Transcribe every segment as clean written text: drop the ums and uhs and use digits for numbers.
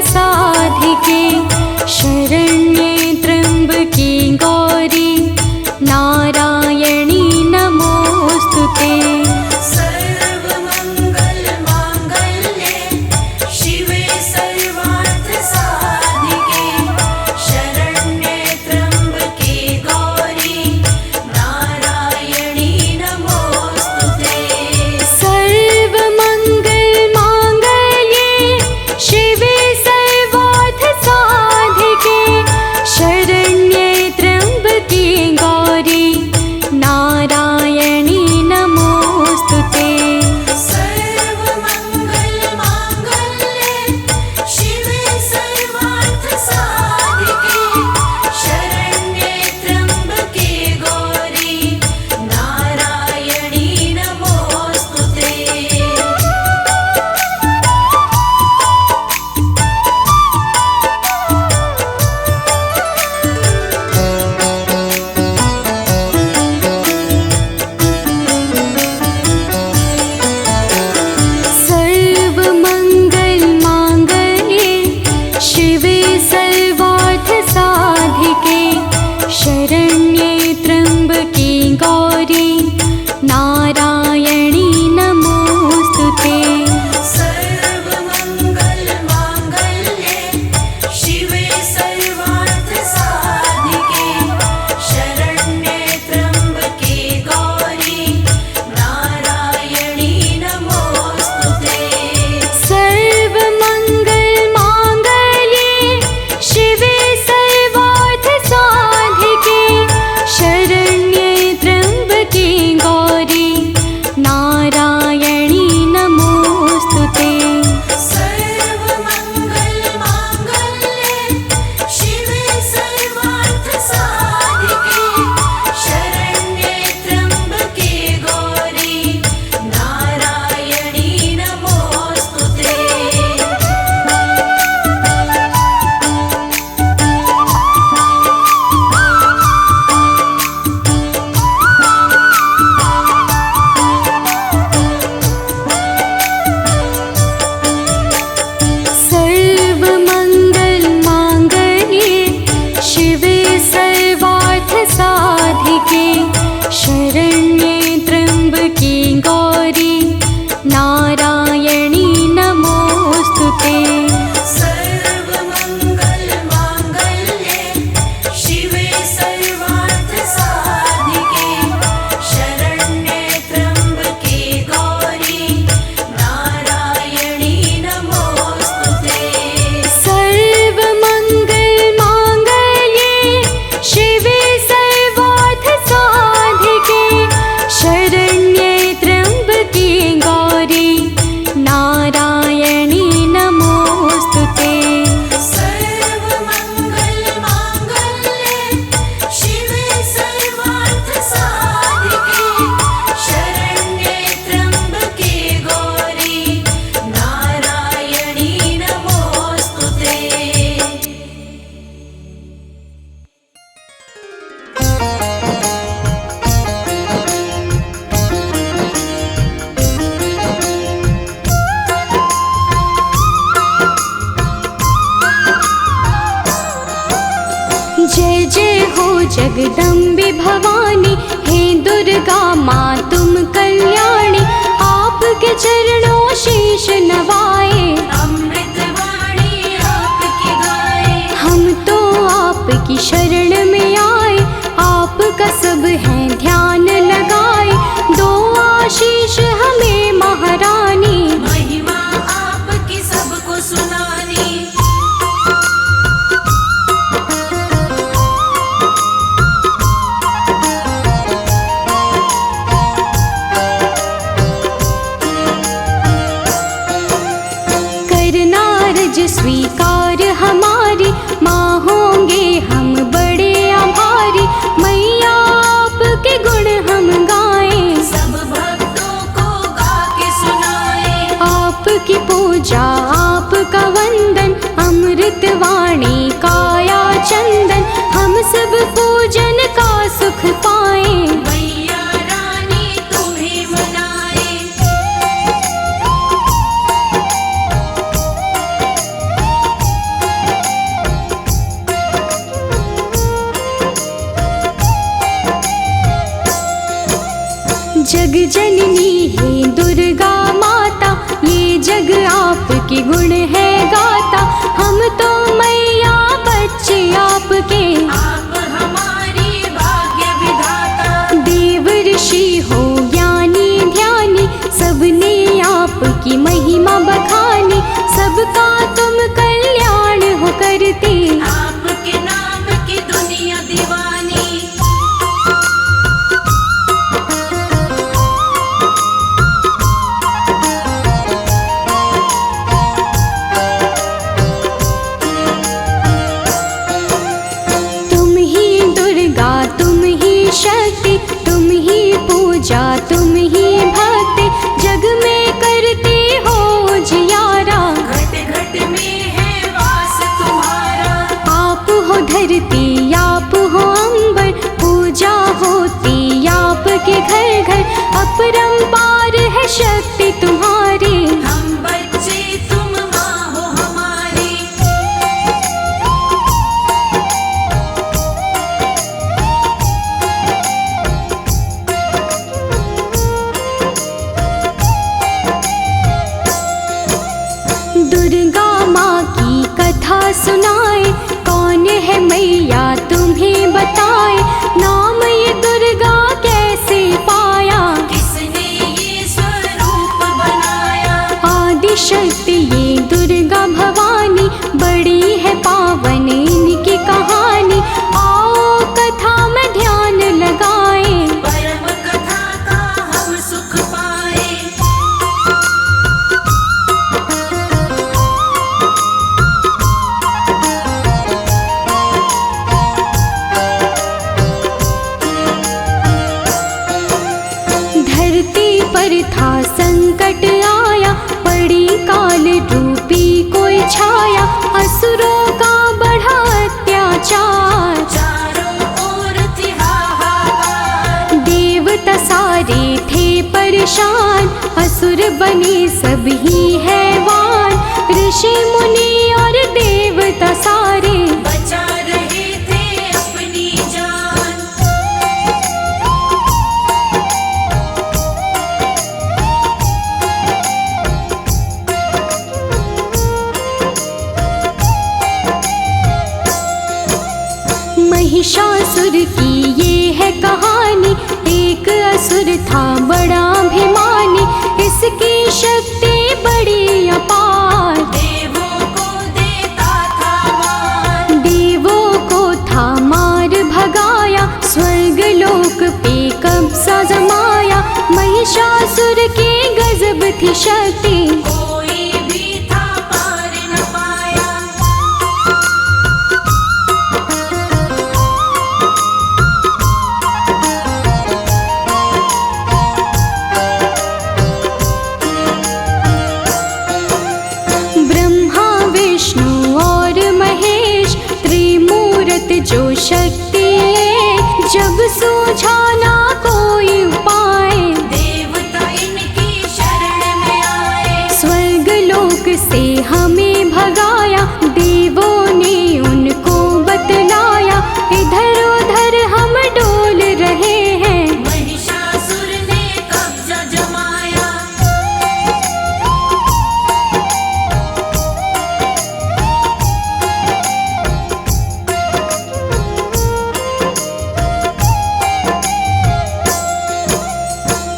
साधिके शरण्ये त्र्यम्बके गौरी नारायणी नमोस्तुते। सर्वमङ्गलमाङ्गल्ये शिवे सर्वार्थसाधिके शरण्ये त्र्यम्बके गौरी नारायणी नमोस्तुते। सर्वमङ्गलमाङ्गल्ये शिवे सर्वार्थसाधिके शरण्ये त्र्यम्बके गौरी नारायणी नमोस्तुते। सर्वमङ्गलमाङ्गल्ये शिवे सर्वार्थसाधिके शरण्ये त्र्यम्बके गौरी नारायणी नमोस्तुते। सर्वमङ्गलमाङ्गल्ये शिवे सर्वार्थसाधिके शरण्ये त्र्यम्बके गौरी नारायणी नमोस्तुते। सर्वमङ्गलमाङ्गल्ये शिवे सर्वार्थसाधिके शरण्ये त्र्यम्बके गौरी नारायणी नमोस्तुते। सर्वमङ्गलमाङ्गल्ये शिवे सर्वार्थसाधिके शरण्ये त्र्यम्बके गौरी नारायणी नमोस्तुते। सर्वमङ्गलमाङ्गल्ये शिवे सर्वार्थसाधिके शरण्ये त्र्यम्बके गौरी नारायणी नमोस्तुते। सर्वमङ्गलमाङ्गल्ये शिवे सर्वार्थसाधिके शरण्ये त्र्यम्बके गौरी नारायणी नमोस्तुते। सर्वमङ्गलमाङ्गल्ये शिवे सर्वार्थसाधिके शरण्ये त्र्यम्बके गौरी नारायणी नमोस्तुते। सर्वमङ्गलमाङ्गल्ये शिवे सर्वार्थसाधिके शरण्ये त्र्यम्बके गौरी नारायणी नमोस्तुते। सर्वमङ्गलमाङ्गल्ये शिवे सर्वार्थसाधिके शरण्ये त्र्यम्बके गौरी नारायणी नमोस्तुते। जय जय हो जगदम्बे भवानी, हे दुर्गा माँ तुम कल्याणी। आपके चरणों शीश नवाए, अमृतवाणी आपकी गाए। हम तो आपकी शरण में आए, आपका सब है ध्यान लगाए। दो आशीष हमें महारानी, महिमा आपकी सबको सुनानी। करना रज स्वीकार हमारी, माँ होंगे हम बड़े आभारी। मैया आपके गुण हम गाएं, सब भक्तों को गा के सुनाए। आपकी पूजा आपका वंदन, अमृत वाणी काया चंदन। हम सब पूजन का सुख पाएं, मैया रानी तुम्हें मनाए। जग जननी है दुर्गा माता, ये जग आपके गुण है गाता। हम तो मैया बच्चे आपके, आप हमारी भाग्य विधाता। देव ऋषि हो ज्ञानी ध्यानी, सबने आपकी महिमा बखानी। सबका तुम कल्याण हो करते, आपके नाम की दुनिया दीवानी। तुम ही दुर्गा तुम ही शक्ति, तुम ही पूजा तुम ही भक्ति। जग में करते हो जियारा, घट घट में है वास तुम्हारा। आप हो धरती आप हो अंबर, पूजा होती आपके घर घर। अपरंपार है शक्ति तुम्हारी, हम बच्चे तुम माँ हो हमारी। दुर्गा माँ की कथा सुनाए, कौन है मैया तुम्हें बताए। नाम ये दुर्गा कैसे पाया, किसने ये स्वरूप बनाया। आदि शक्ति ये दुर्गा भवानी, बड़ी है पावन इनकी कहानी। आओ कथा में ध्यान लगाए, परम कथा का हम सुख पाए। धरती पर था संकट आया, पड़ी काल रूपी कोई छाया। असुरों का बढ़ा अत्याचार, चारों ओर थी हाहाकार। देवता सारे थे परेशान, असुर बने सभी हैवान। ऋषि मुनि और देवता सारे, बचा रहे थे अपनी जान। महिषासुर की ये है कहानी। एक असुर था बड़ा अभिमानी, इसकी शक्ति बड़ी अपार। देवों को देता था मान। देवों को था मार भगाया, स्वर्ग लोक पे कब्जा जमाया। महिषासुर के गजब थी शक्ति, कोई भी था पार न पाया। ब्रह्मा विष्णु और महेश, त्रिमूर्त जो शक्ति एक। जब सूझा ना कोई उपाय, देवता इनकी शरण में आए। स्वर्ग लोक से हमें भगाया। देवों ने उनको बतलाया, इधर उधर हम डोल रहे हैं। महिषासुर ने कब्जा जमाया।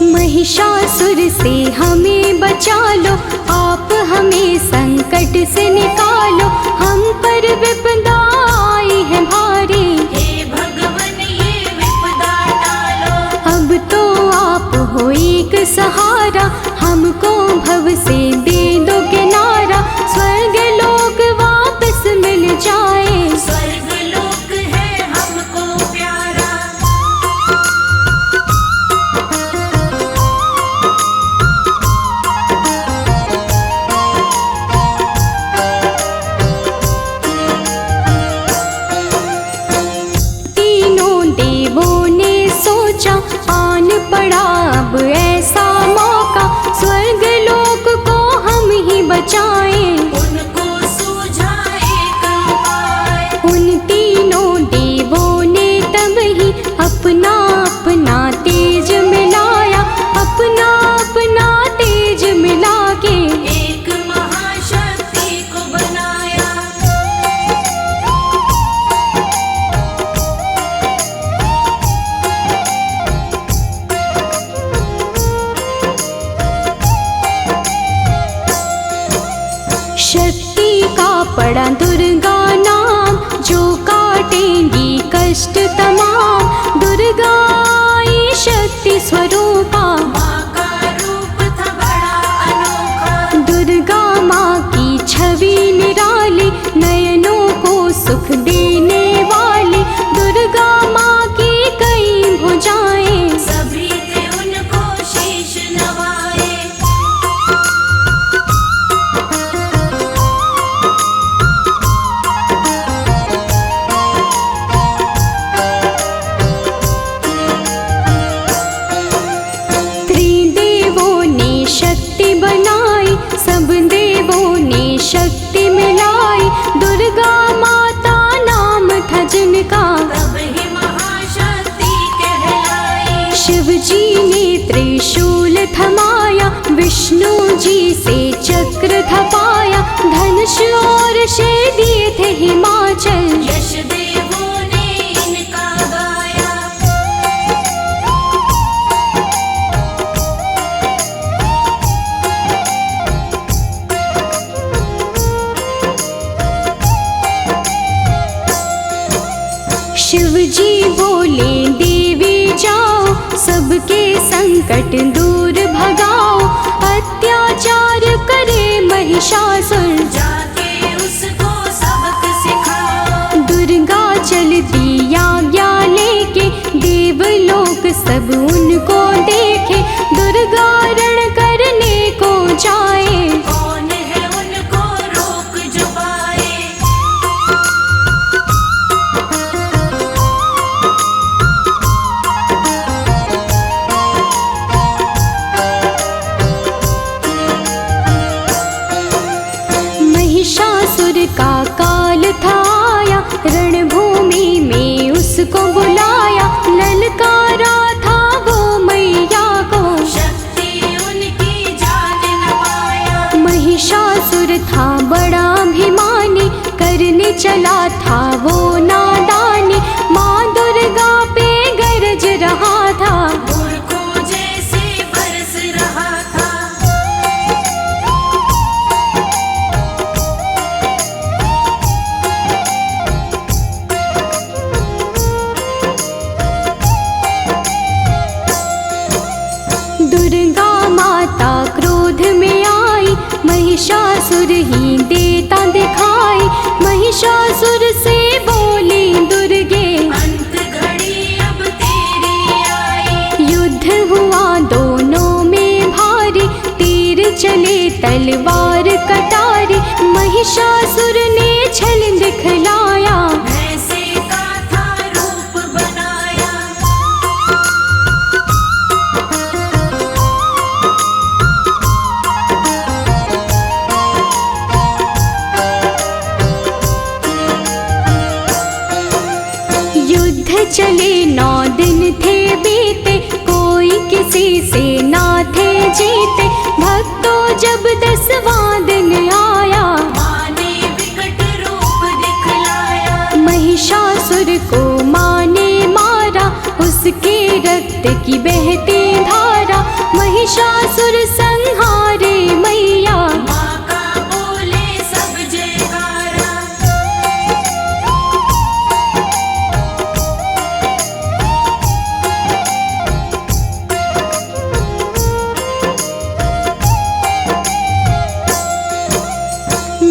महिषासुर से हमें बचा लो, आप हमें संकट से निकालो। हम पर विपदा आई है भारी, हे भगवन ये विपदा टालो। अब तो आप हो एक सहारा। हमको भव से दे दो किनारा, स्वर्ग लोक वापस मिल जाए। स्वर्ग लोक है हमको प्यारा। पड़ा दुर्गा नाम, जो काटेंगी कष्ट तमाम। दुर्गा आई शक्ति स्वरूपा, माँ का रूप था बड़ा अनोखा। दुर्गा माँ की छवि निराली, नयनों को सुख देने वाली। दुर्गा माँ की कई भुजाएं, सभी थे उनको शीश नवाए। त्रिदेवों ने शक्ति बनाई, सब देवों ने शक्ति मिलाई। दुर्गा माता नाम था जिनका, तब ही महाशक्ति कहलाई। शिव जी ने त्रिशूल थमाया, विष्णु जी से चक्र थपाया। धनुष और शेर दिए थे हिमाचल, यश देवों ने इनका गाया। शिव जी बोले देवी जाओ, सबके संकट दूर भगाओ। अत्याचार करे महिषासुर, जाके उसको सबक सिखाओ। दुर्गा चलती आज्ञा लेके, देवलोक सब उनको देखे। दुर्गा रण करने को जाए, कौन है उनको रोक जो पाए। महिषासुर का काल था आया, रणभूमि में उसको बुलाया। ललकारा था वो मैया को, शक्ति उनकी जान न पाया। महिषासुर था बड़ा अभिमानी, करने चला था वो नादानी। माँ दुर्गा पे गरज रहा था, मूर्खों जैसे बरस रहा था। दुर्गा माता क्रोध में आई, महिषासुर ही देता दिखाई। महिषासुर से बोली दुर्गे, अंत घड़ी अब तेरी आई। युद्ध हुआ दोनों में भारी, तीर चले तलवार कटारी। महिषासुर ने छल दिखलाया, भैंसे का था रूप बनाया। युद्ध चले 9 दिन थे बीते, कोई किसी से ना थे जीते। भक्तों जब 10वां दिन आया, माँ ने विकट रूप दिखलाया। महिषासुर को माँ ने मारा, उसके रक्त की बहती धारा। महिषासुर संहारे मैया, माँ का बोले सब जयकारा।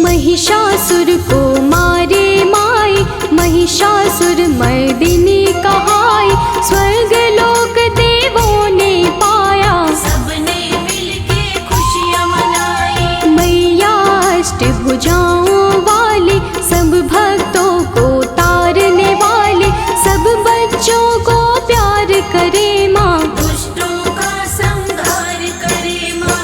महिषासुर को मारे माई, महिषासुर मर्दिनी कहाई। स्वर्ग लोक देवों ने पाया, सबने मिलके खुशियाँ मनाई। मैया अष्टभुजाओं वाली, सब भक्तों को तारने वाली। सब बच्चों को प्यार करे माँ, दुष्टों का संहार करे माँ।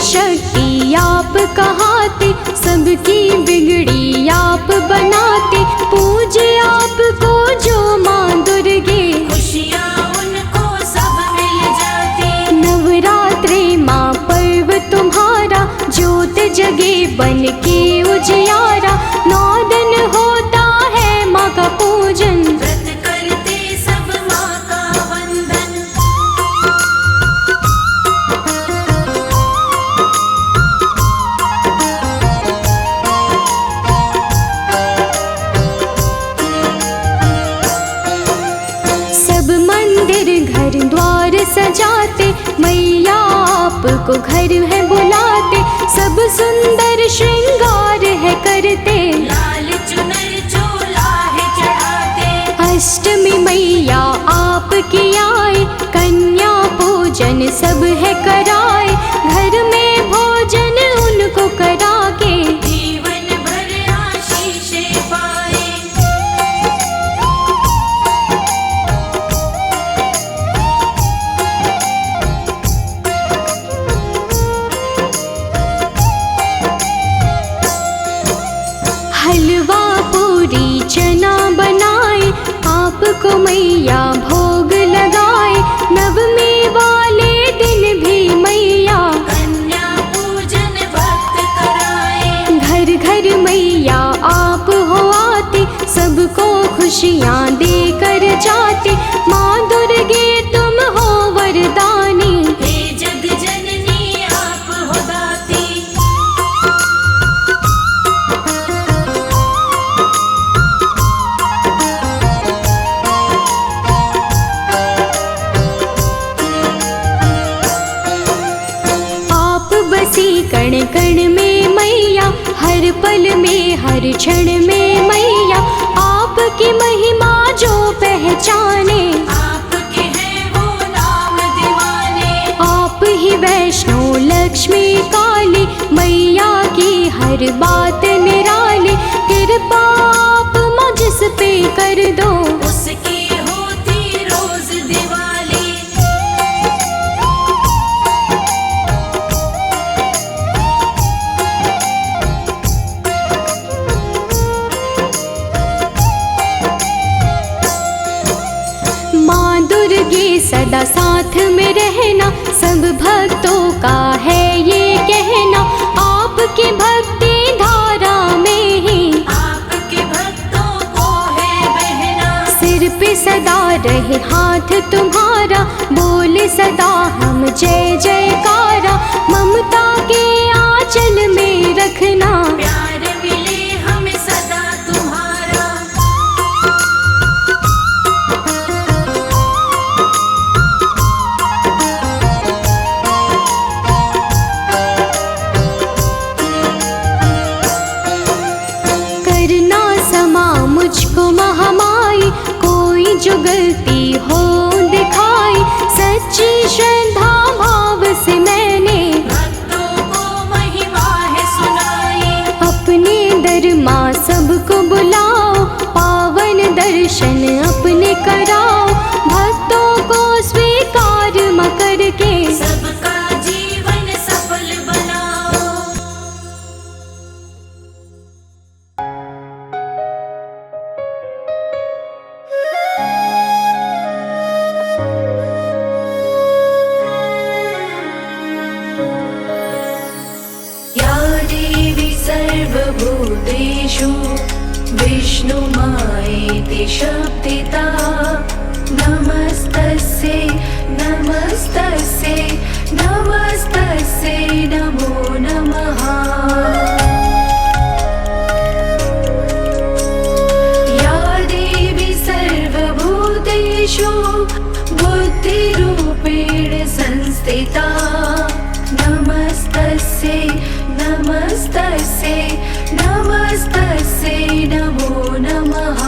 शक्ति आप कहाते, सबकी बिगड़ी आप बनाते। पूजे आपको जो माँ दुर्गे, खुशियाँ उनको सब मिल जाती। नवरात्रे माँ पर्व तुम्हारा, ज्योत जगे बन के उजियारा। 9 दिन होता है माँ का पूजन, व्रत करते सब माँ का वंदन। सब मंदिर घर द्वार सजाते, मैया आपको घर है बुलाते। सब सुंदर श्रृंगार है करते, लाल चुनर चोला है चढ़ाते। अष्टमी मैया आपकी आए, कन्या पूजन सब है कराए। घर में भोजन उनको करा के, जीवन भर आशीषें पाए। हलवा पूरी चना बनाए, आपको मैया भोग लगाए। नवमी वाले दिन भी मैया कन्या पूजन भक्त कराए। घर घर मैया आप हो आते, सबको खुशियाँ देकर जाते। माँ दुर्गे तुम हो वरदानी, हे जग जननी आप हो दाती। आप बसी कण कण में मैया, हर पल में हर क्षण में मैया। आपकी महिमा जो पहचाने, आपके हैं वो नाम दीवाने। आप ही वैष्णो लक्ष्मी काली, मैया की हर बात निराली। कृपा आप मुझ पे कर दो, उसकी होती रोज दिवाली। माँ दुर्गे सदा साथ में रहना, सब भक्तों का है ये कहना। आपकी भक्ति धारा में ही आपके भक्तों को है बहना। सिर पे सदा रहे हाथ तुम्हारा, बोले सदा हम जय जयकारा। ममता के आंचल में रखना, प्यार मिले हमें सदा तुम्हारा। करना समा मुझको महामाई, कोई जो गलती हो दिखाई। सच्ची श्रद्धा भाव से मैंने भक्तों को महिमा है सुनाई। अपने दर माँ सबको बुलाओ, पावन दर्शन अपने कराओ। भक्तों को स्वीकार माँ करके, सबका जीवन सफल बनाओ। या देवी सर्वभूतेषु विष्णुमायेति शब्दिता। नमस्तस्यै नमस्तस्यै नमस्तस्यै नमो नमः। या देवी सर्वभूतेषु बुद्धिरूपेण संस्थिता। नमस्तस्यै नमस्तस्यै नमस्तस्यै नमो नमः।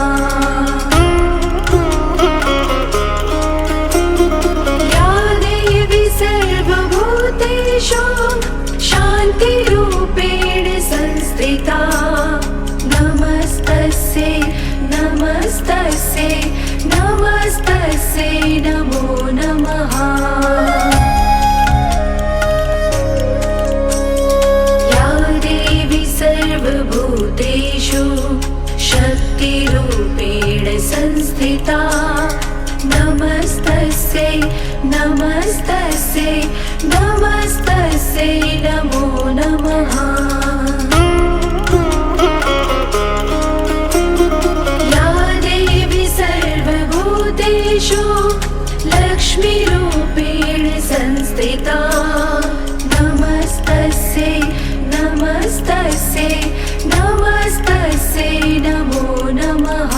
नमस्तस्यै नमस्तस्यै नमो नमः या देवी सर्वभूतेषु लक्ष्मीरूपेण संस्थिता नमस्तस्यै नमस्तस्यै नमस्तस्यै नमो नमः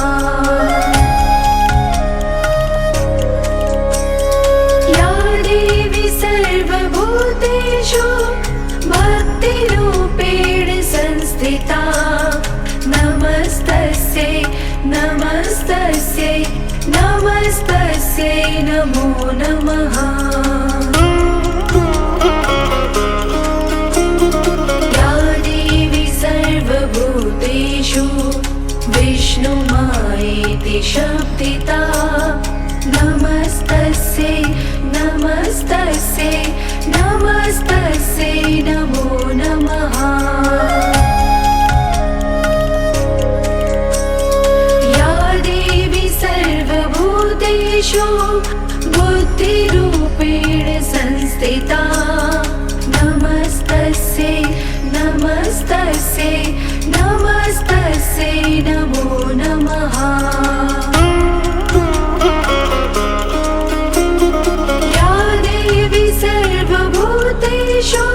या देवी सर्वभूतेषु भक्तिरूपेण संस्थिता नमस्तस्यै नमस्तस्यै नमस्तस्यै नमो नमः या देवी सर्वभूतेषु विष्णुमायेति शब्दिता नमस्तस्यै नमस्तस्यै नमस्तस्यै नमो नमः या देवी सर्वभूतेषु बुद्धिरूपेण संस्थिता नमस्तस्यै नमस्तस्यै नमस्तस्यै नमो नमः या देवी सर्वभूतेषु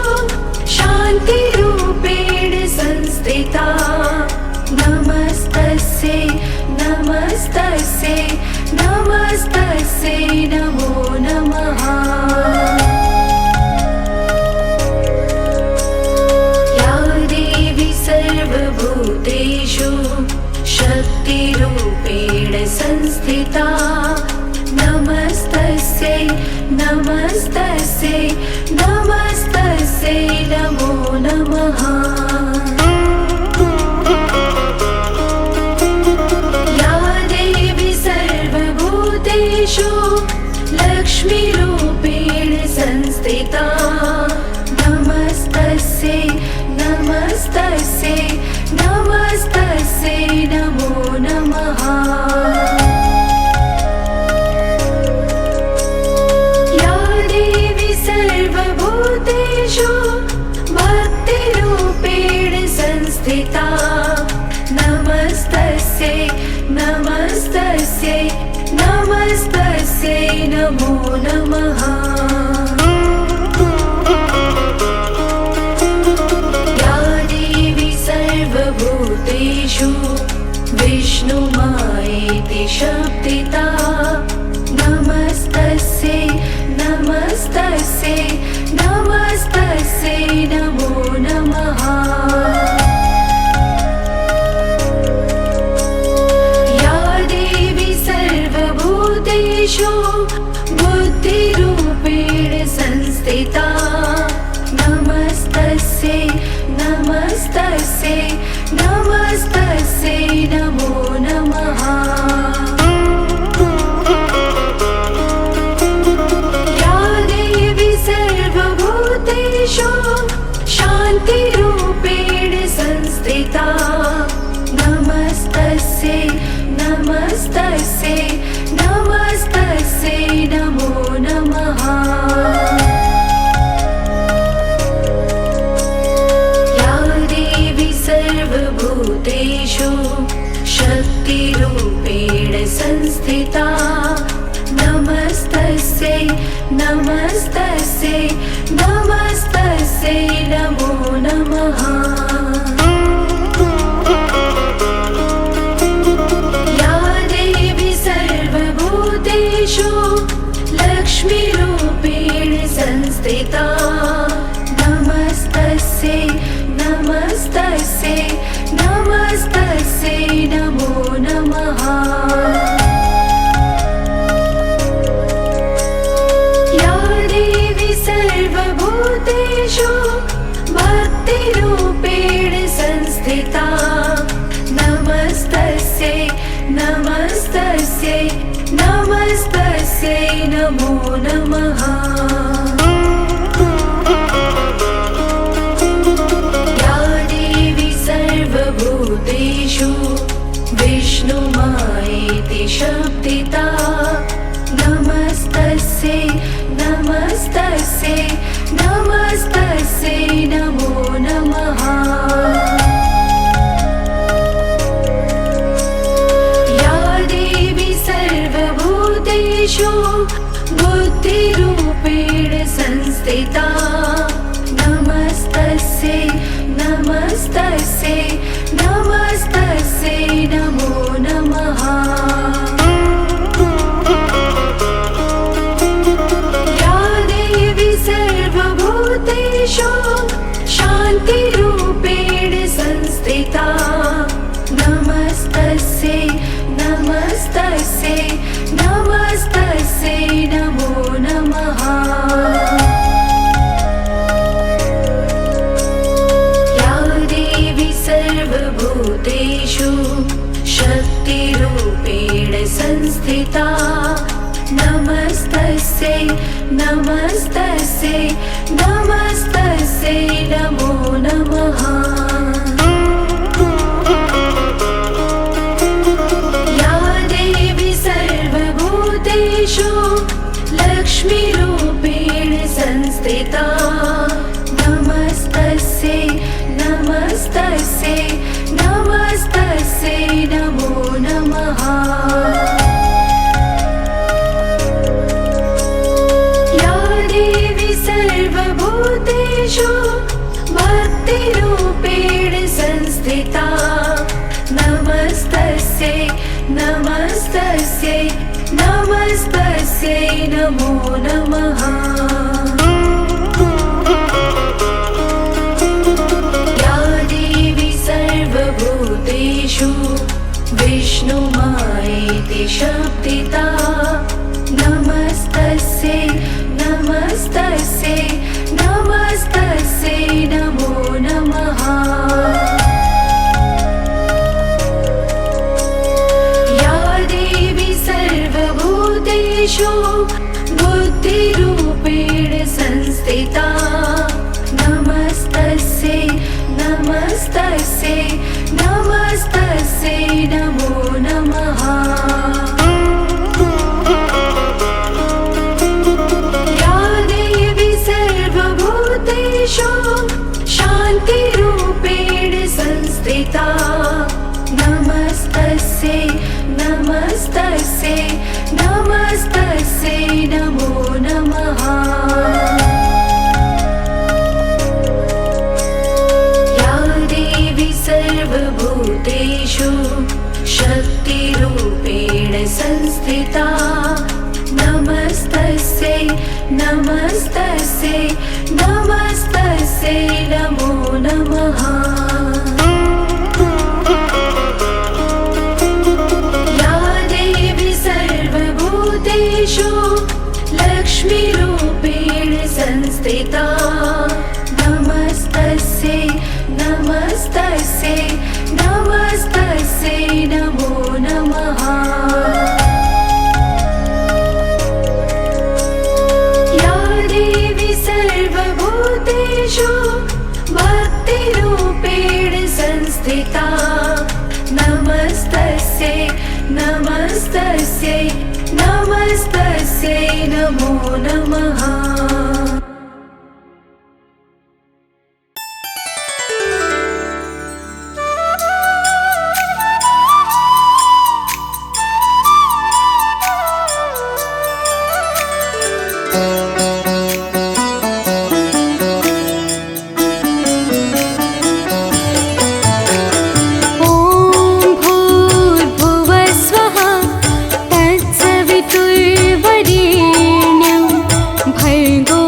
शान्तिरूपेण संस्थिता नमस्तस्यै नमस्तस्यै नमस्तस्यै नमो नमः या देवी सर्वभूतेषु शक्तिरूपेण संस्थिता नमस्तस्यै नमस्तस्यै नमस्तस्यै नमो नमः या देवी सर्वभूतेषु लक्ष्मीरूपेण संस्थिता नमस्तस्यै नमस्तस्यै नमस्तस्यै नमो नमः या देवी सर्वभूतेषु भक्तिरूपेण संस्थिता नमस्तस्यै नमस्तस्यै नमस्तस्यै नमो नमः या देवी सर्वभूतेषु विष्णुमायेति शब्दिता नमस्तस्यै नमस्तस्यै नमस्तस्यै नमो नमः या देवी सर्वभूतेषु बुद्धिरूपेण संस्थिता नमस्तस्यै नमस्तस्यै नमस्तस्यै नमो नमः या देवी सर्वभूतेषु शान्तिरूपेण संस्थिता नमस्तस्यै नमस्तस्यै नमस्तस्यै नमो नमः या देवी सर्वभूतेषु शक्तिरूपेण संस्थिता नमस्तस्यै नमस्तस्यै नमस्तस्यै नमो नमः या देवी सर्वभूतेषु लक्ष्मीरूपेण संस्थिता नमस्तस्यै नमस्तस्यै नमस्तस्यै नमो नमः या देवी सर्वभूतेषु भक्तिरूपेण संस्थिता नमस्तस्यै नमस्तस्यै नमस्तस्यै नमो नमः या देवी सर्वभूतेषु विष्णुमायेति शब्दिता नमस्तस्यै बुद्धिरूपेण संस्थिता नमस्तस्यै नमस्तस्यै नमस्तस्यै नमो नमः या देवी सर्वभूतेषु शान्तिरूपेण संस्थिता नमस्तस्यै नमस्तस्यै नमस्तस्यै नमो नमः या देवी सर्वभूतेषु शक्तिरूपेण संस्थिता नमस्तस्यै नमस्तस्यै नमस्तस्यै नमो नमः या देवी सर्वभूतेषु लक्ष्मीरूपेण संस्थिता नमस्तस्यै नमस्तस्यै नमस्तस्यै नमो नमः या देवी सर्वभूतेषु भक्तिरूपेण संस्थिता नमस्तस्यै नमस्तस्यै नमस्तस्यै नमो नमः या देवी सर्वभूतेषु विष्णुमायेति शब्दिता नमस्तस्यै नमस्तस्यै नमस्तस्यै नमो नमः या देवी सर्वभूतेषु बुद्धिरूपेण संस्थिता नमस्तस्यै नमस्तस्यै नमस्तस्यै नमो नमः या देवी सर्वभूतेषु शान्तिरूपेण संस्थिता नमस्तस्यै नमस्तस्यै नमस्तस्यै नमो नमः या देवी सर्वभूतेषु शक्तिरूपेण संस्थिता नमस्तस्यै नमस्तस्यै नमस्तस्यै नमो नमः या देवी सर्वभूतेषु लक्ष्मीरूपेण संस्थिता नमस्तस्यै नमस्तस्यै नमस्तस्यै नमो नमः या देवी सर्वभूतेषु भक्तिरूपेण संस्थिता नमस्तस्यै नमस्तस्यै नमस्तस्यै नमो नमः तत्सवितुर्वरेण्यं भर्गो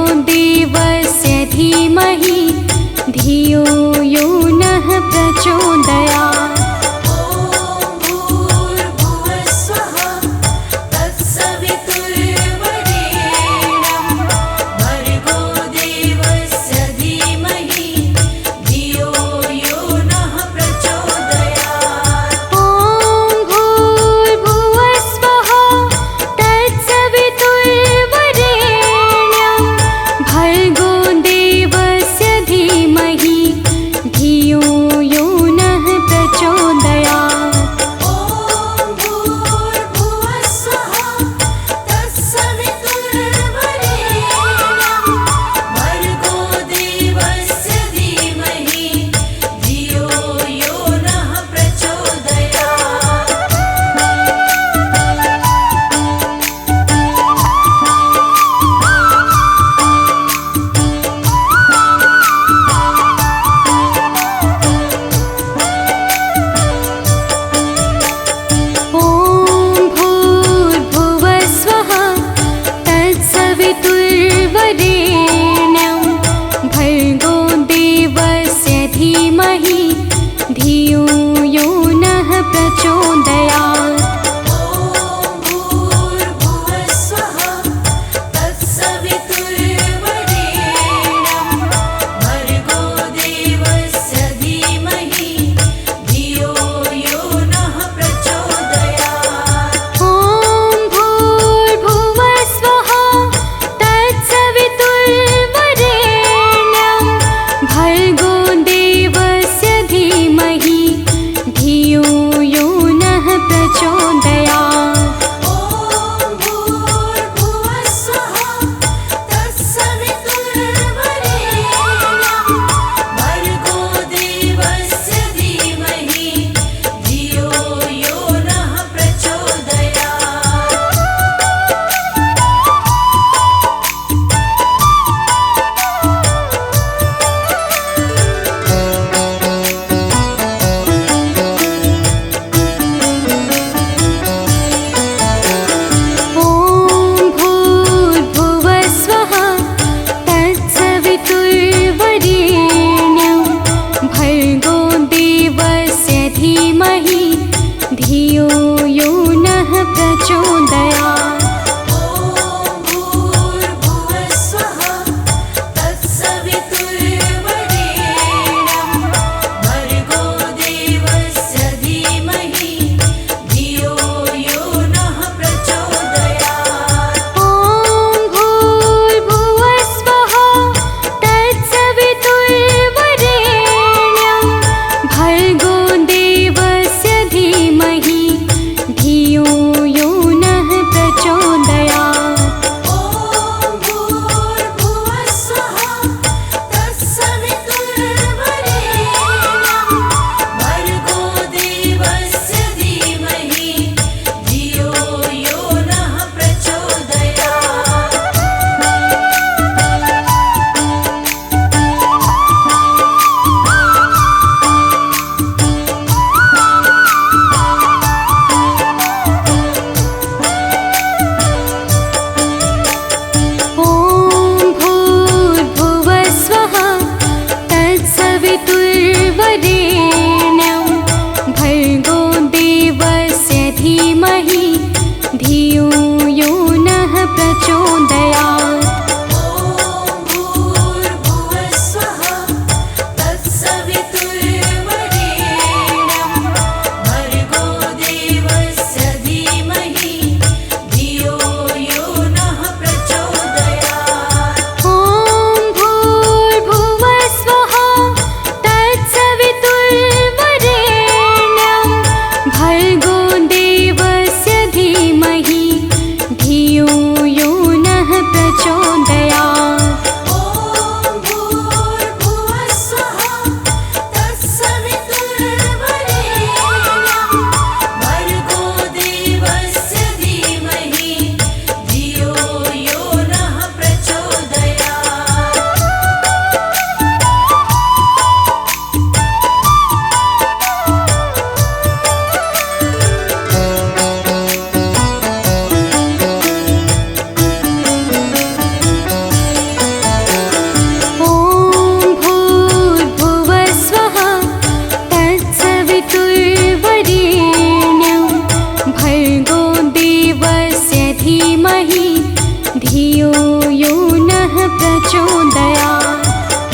धियो यो नः प्रचोदयात्।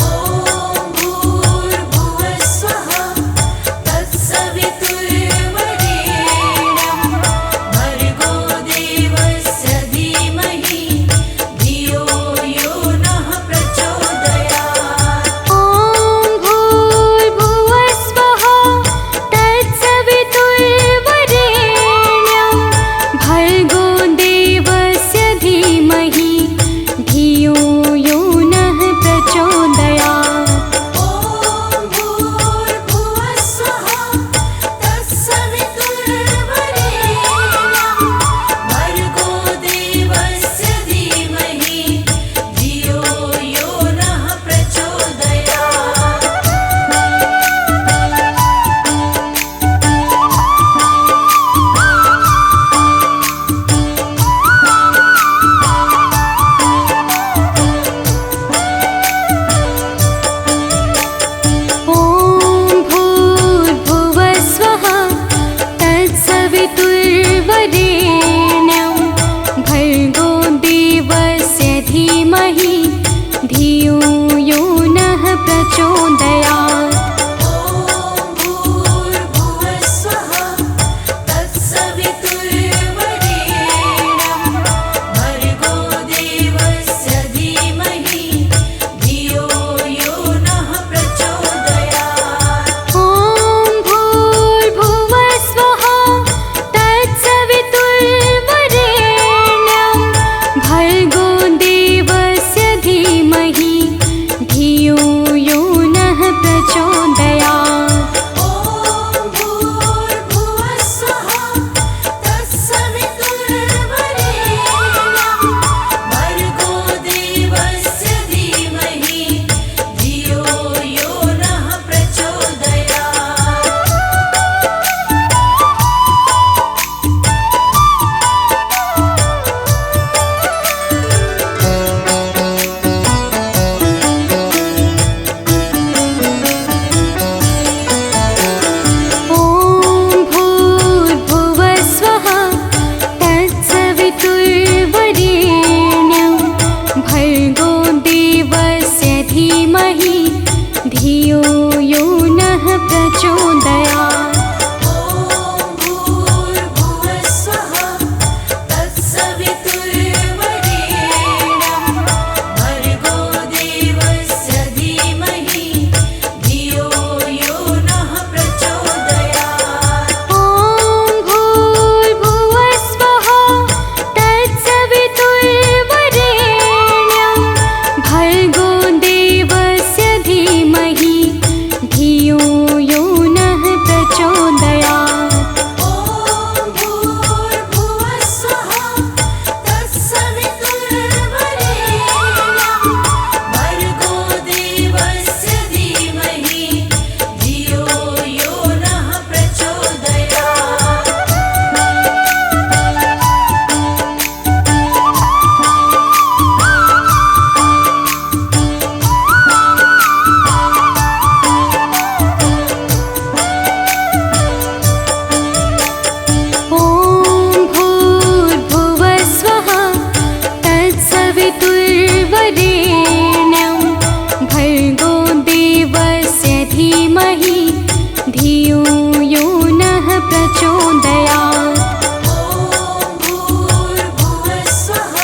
ॐ भूर्भुवः स्वः तत्सवितुर्वरेण्यं भर्गो देवस्य धीमहि धियो यो नः प्रचोदयात्। ॐ भूर्भुवः स्वः तत्सवितुर्वरेण्यं भर्गो देवस्य धीमहि धियो यो नः प्रचोदयात्। ॐ भूर्भुवः स्वः तत्सवितुर्वरेण्यं भर्गो देवस्य धीमहि धियो यो नः प्रचोदयात्। ॐ भूर्भुवः स्वः तत्सवितुर्वरेण्यं भर्गो देवस्य धीमहि धियो यो नः प्रचोदयात्। ॐ भूर्भुवः स्वः तत्सवितुर्वरेण्यं भर्गो देवस्य धीमहि धियो यो नः प्रचोदयात्। ॐ भूर्भुवः स्वः तत्सवितुर्वरेण्यं भर्गो देवस्य धीमहि धियो यो नः प्रचोदयात्। ॐ भूर्भुवः स्वः तत्सवितुर्वरेण्यं भर्गो देवस्य धीमहि धियो यो नः ॐ भूर्भुवः स्वः तत्सवितुर्वरेण्यं भर्गो देवस्य धीमहि धियो यो नः प्रचोदयात्। ॐ भूर्भुवः स्वः तत्सवितुर्वरेण्यं भर्गो देवस्य धीमहि धियो यो नः प्रचोदयात्। ॐ भूर्भुवः स्वः तत्सवितुर्वरेण्यं भर्गो देवस्य धीमहि धियो यो नः प्रचोदयात्। ॐ भूर्भुवः स्वः तत्सवितुर्वरेण्यं भर्गो देवस्य धीमहि धियो यो नः प्रचोदयात्। ॐ भूर्भुवः स्वः तत्सवितुर्वरेण्यं भर्गो देवस्य धीमहि धियो यो नः प्रचोदयात्। ॐ भूर्भुवः स्वः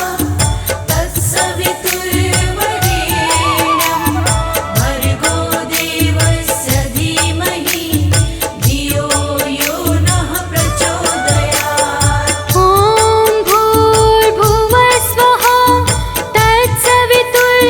तत्सवितुर्वरेण्यं भर्गो देवस्य धीमहि धियो यो नः प्रचोदयात्। ॐ भूर्भुवः स्वः तत्सवितुर्वरेण्यं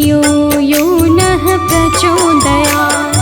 धियो यो नः प्रचोदयात्।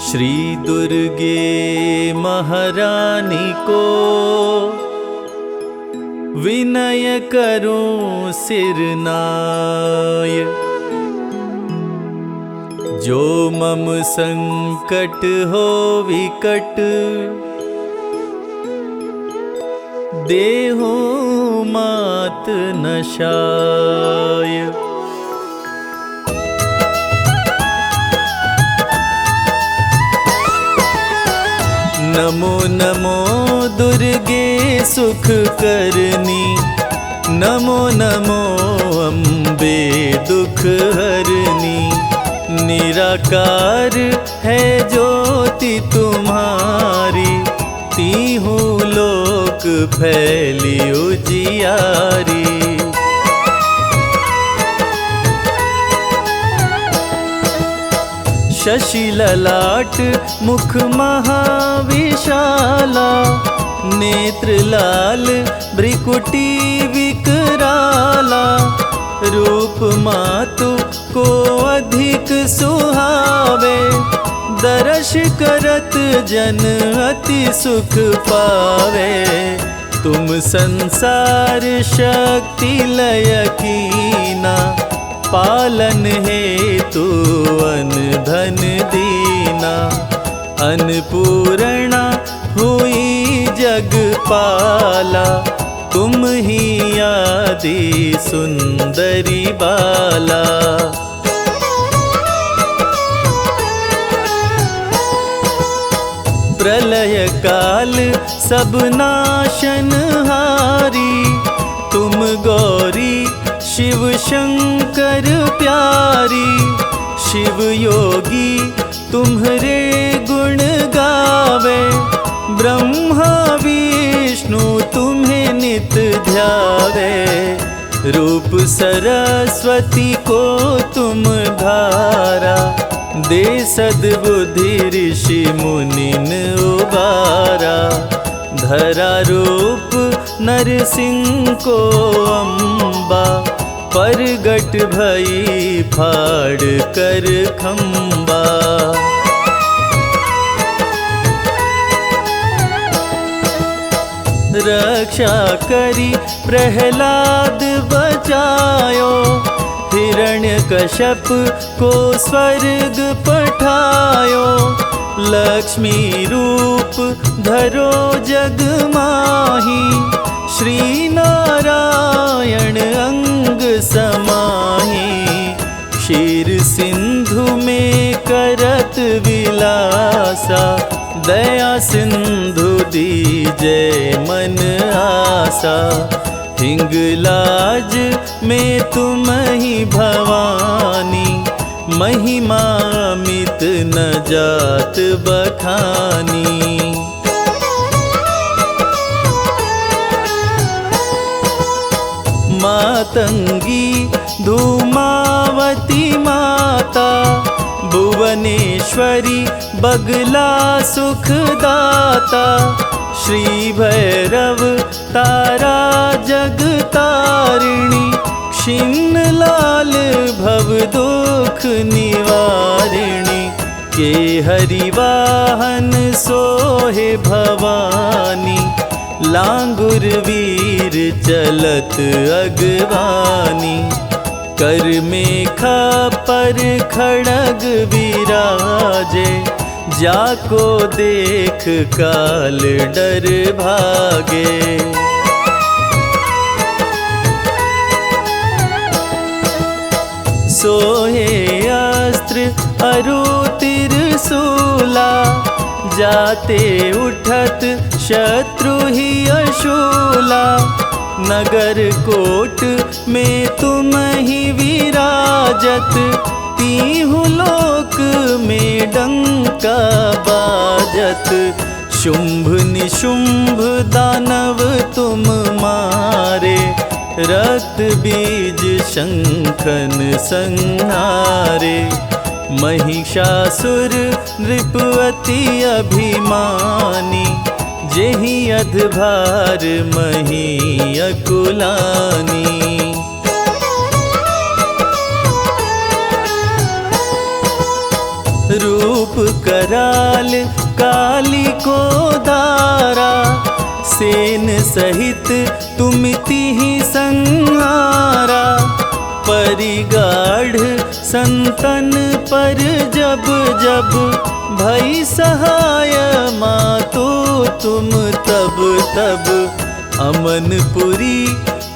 श्री दुर्गे महारानी को विनय करूं सिरनाय। जो मम संकट हो विकट देहु मात नशाय। नमो नमो दुर्गे सुख करनी, नमो नमो अम्बे दुख हरनी। निराकार है ज्योति तुम्हारी, तीहू लोक फैली उजियारी। शशि ललाट मुख महाविशाला, नेत्र लाल भ्रिकुटी विकराला। रूप मातु को अधिक सुहावे, दर्श करत जन अति सुख पावे। तुम संसार शक्ति लय कीना, पालन हेतु अन धन दीना। अन्नपूर्णा हुई जगपाला, तुम ही आदि सुंदरी बाला। प्रलय काल सब नाशनहारी, तुम गौरी शिव शंकर प्यारी। शिव योगी तुम्हारे गुण गावे, ब्रह्मा विष्णु तुम्हें नित ध्यावे। रूप सरस्वती को तुम धारा, दे सद्बुद्धि ऋषि मुनिन उबारा। धरा रूप नरसिंह को अम्बा, परगट भई फाड़ कर खम्बा। रक्षा करी प्रहलाद बचायो, हिरण्यकश्यप को स्वर्ग पठायो। लक्ष्मी रूप धरो जग माही, श्री नारायण अंग समाही। क्षीर सिंधु में करत विलासा, दया सिंधु दीजे मन आसा। हिंगलाज में तुम ही भवानी, महिमा मित न जात बखानी। मातंगी धूमावती माता, भुवनेश्वरी बगला सुखदाता। श्री भैरव तारा जगतारिणी, क्षीण लाल भव दुख निवारिणी। के हरिवाहन सोहे भवानी, लांगुर वीर चलत अगवानी। कर में खपर खड़ग विराजे, जाको देख काल डर भागे। सोहे अस्त्र अरु त्रिशूला, जाते उठत शत्रु ही अशूला। नगर कोट में तुम ही विराजत, तीहु लोक में डंका बाजत। शुंभ निशुंभ दानव तुम मारे, रक्त बीज शंखन संहारे। महिषासुर नृपति अभिमानी, जेहि अधभार मही अकुलानी। रूप कराल काली को धारा, सेन सहित तुमिति ही संहारा। परिगाढ़ संतन पर जब जब, भई सहाय मातो तुम तब तब। अमनपुरी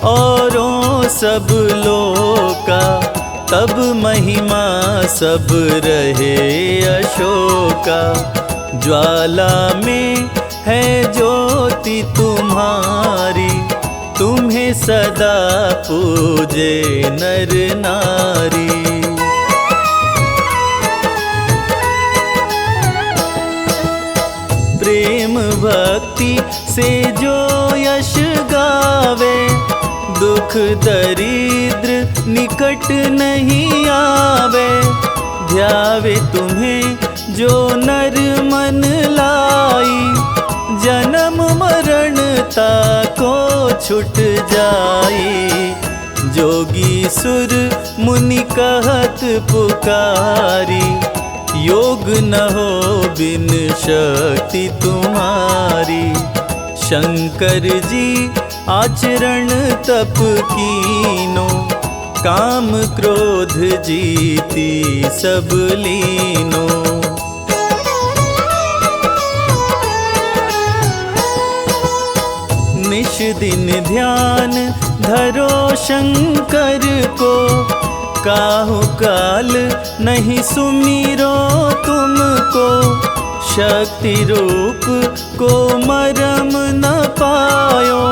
औरों सब लोका, तब महिमा सब रहे अशोका। ज्वाला में है ज्योति तुम्हारी, तुम्हें सदा पूजे नर नारी। प्रेम भक्ति से जो यश गावे, दुख दरिद्र निकट नहीं आवे। ध्यावे तुम्हें जो नर मन लाई, जन्म मरण ताको छुट जाई। जोगी सुर मुनि कहत पुकारी, योग न हो बिन शक्ति तुम्हारी। शंकर जी आचरण तप कीनो, काम क्रोध जीती सब लीनो। निश दिन ध्यान धरो शंकर को, काहु काल नहीं सुमिरो तुमको। शक्ति रूप को मरम न पायो,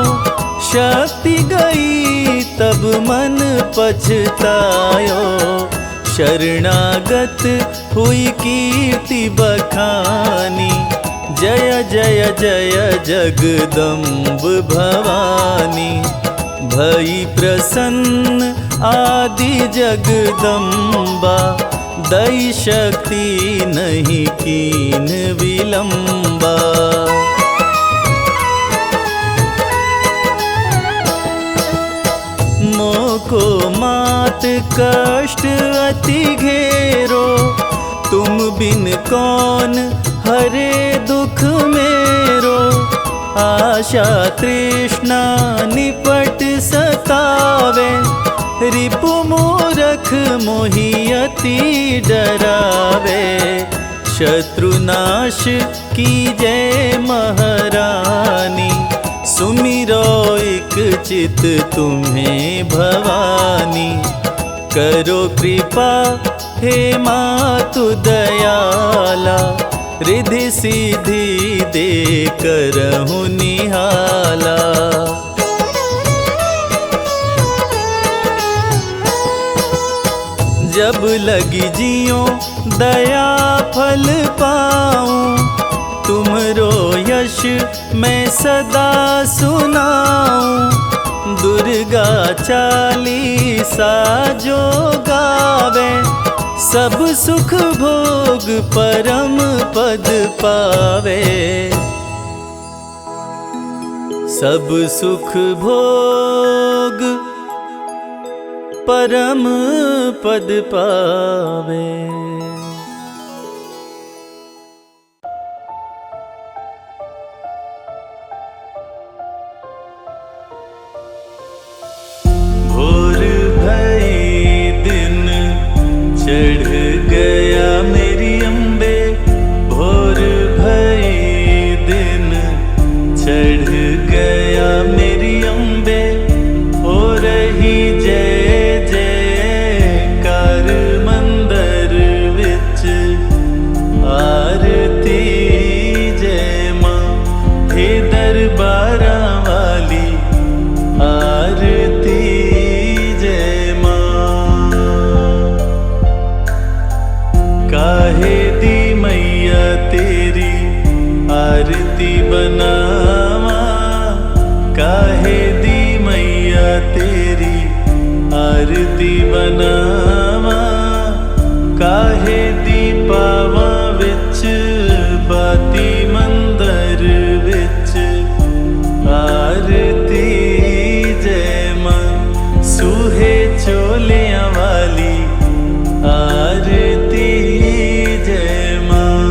शक्ति गई तब मन पछतायो। शरणागत हुई कीर्ति बखानी, जय जय जय जगदम्ब भवानी। भई प्रसन्न आदि जगदम्बा, दई शक्ति नहीं कीन विलंबा। मोको मात कष्ट अति घेरो, तुम बिन कौन हरे दुख मेरो। आशा तृष्णा निपट सतावे, रिपु मूरख मोहि अति डरावे। शत्रुनाश की जय महारानी, सुमिरो एक चित तुम्हें भवानी। करो कृपा हे मातु दयाला, रिद्धि सिद्धि दे करहु निहाला। जब लगी जियो दया फल पाऊं, तुमरो यश मैं सदा सुनाऊं। दुर्गा चालीसा जो गावे, सब सुख भोग परम पद पावे। सब सुख भोग परम पद पावे। भोर भई दिन चढ़ गया मेरी अम्बे, भोर भई दिन चढ़ गया मेरी अम्बे। हो रही जय जयकार मंदिर विच, आरती जय मां हे दरबारा वाली, आरती जय मां। काहे दी मैया तेरी आरती बनावा, काहे दी मैया तेरी आरती बनावा। काहे दी पावा विच बाती मंदिर विच, आरती जय मां सूहे चोलियां वाली, आरती जय मां।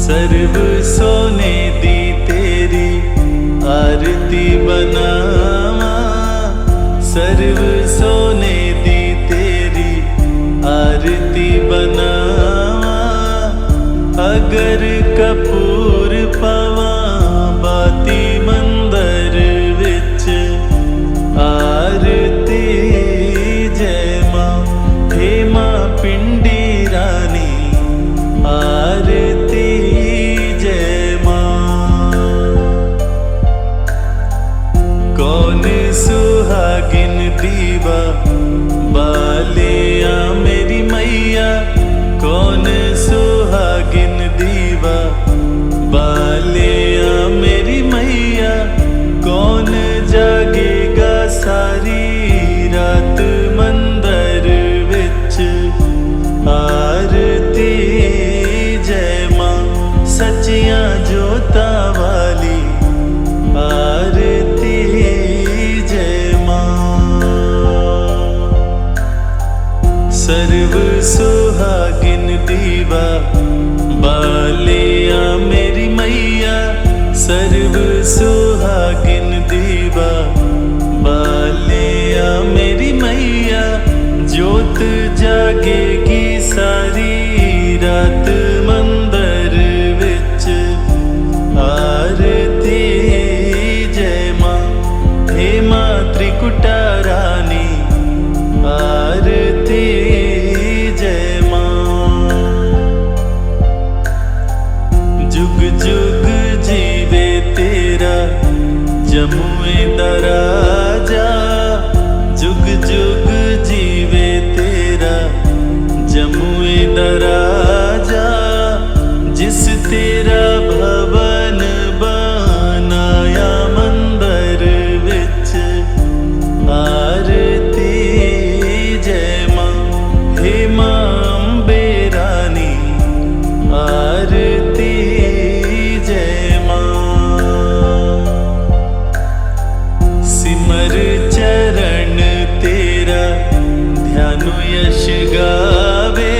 सर्व सोने दी तेरी आरती बनावा, सर्व सोने दी तेरी आरती बनावा। अगर कपूर पावा बाती मंदिर विच, आरती जय मां हे मां पिंडी रानी, आरती जय मां। कौन सुहागिन दीवा बालिया मेरी मैया, कौन सुहागिन दीवा बालिया मेरी मैया। कौन जागेगा सारी रात मंदिर विच, आरती जय मां सच्चियां जोता वाली, आरती जय मां। सर्व सुहागिन दीवा बालिया मेरी मैया, सर्व सुहागिन दीवा बालिया मेरी मैया। जोत जागेगी सारी रात मंदिर विच, आरती जय मां हे मां त्रिकुटा रानी, आरती जय मां। जुग जुग जीवे तेरा जमुए दराजा, जुग जुग जीवे तेरा जमुए दराजा। जिस तेरा भवन बनाया मंदिर विच, आरती जय मां हे मां अम्बे रानी, आरती जय मां। सिमर चरण तेरा ध्यान यश गावे,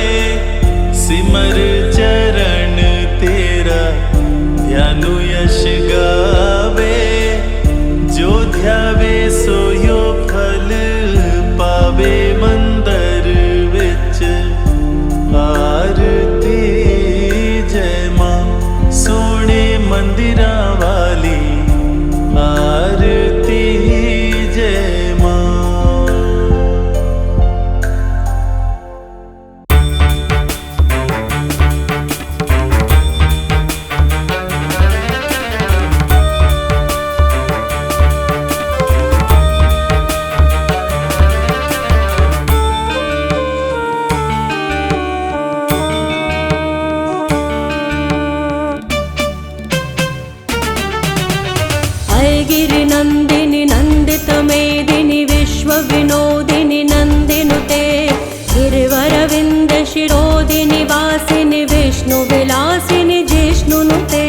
सिमर चरण तेरा ध्यान यश गावे। जो ध्यावे सो यो फल पावे मंदिर विच, नन्दिनि नन्दित मेदिनि विश्वविनोदिनि नन्दिनुते गिरिवरविन्द शिरोदिनि वासिनि विष्णुविलासिनि जिष्णुनुते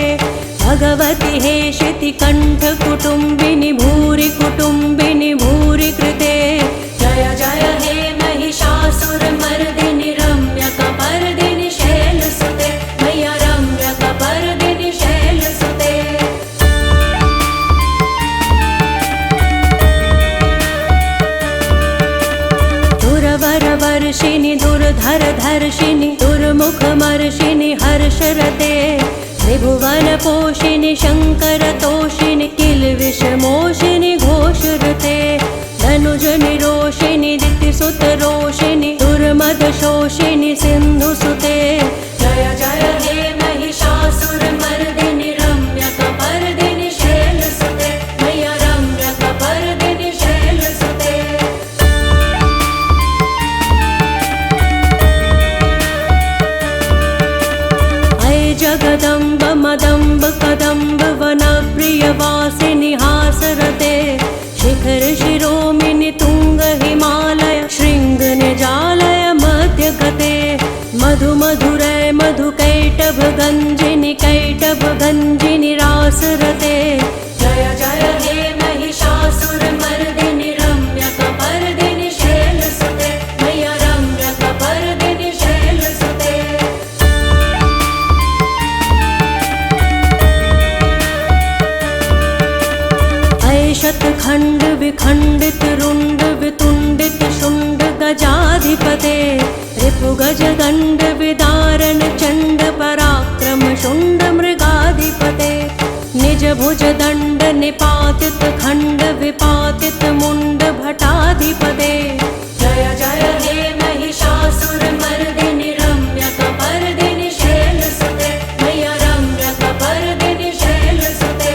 भगवति हेशिति कण्ठ कुटुम्बिनि भूरि कुटुम्बिनि भूरि कृते जय जय हे महिषासुरमर्दिनि रम्यकपर्दिनि शैलसुते मैया रम्यकपर्दिनि शैलसुते दुरवरवर्षिणि दुर्धरधर्षिणि दुर्मुखमर्षिणि हर्षरते त्रिभुवनपोषिणि शङ्करतोषिणि किल्विषमोषिणि घोषरते धनुजनिरोषिणि दितिसुतरोषिणि दुर्मदशोषिणि सिन्धुसुते जय जय हे महिषासुरमर्दिनि रम्यकपर्दिनि शैलसुते मैया रम्यकपर्दिनि शैलसुते जगदम्ब मदम्ब कदम्ब वनप्रियवासिनि हासरते शिखर शिरोमिनि तुंग हिमालय शृंग निजालय मध्यगते मधु मधुरय मधुकैटभ गंजिनि रासरते जय जय हे महिषासुरमर्दिनि रम्यकपर्दिनि शैलसुते मैया रम्यकपर्दिनि शैलसुते शतखंड विखंडित रुंड वितुंडित शुंड गजाधिपते रिपुगज दंड विदारण चंड पराक्रम शुंड मृगाधिपते निज भुज दंड निपातित खंड विपातित मुंड भटाधिपते जय जय हे महिषासुरमर्दिनि रम्यकपर्दिनि शैलसुते मैया रम्यकपर्दिनि शैलसुते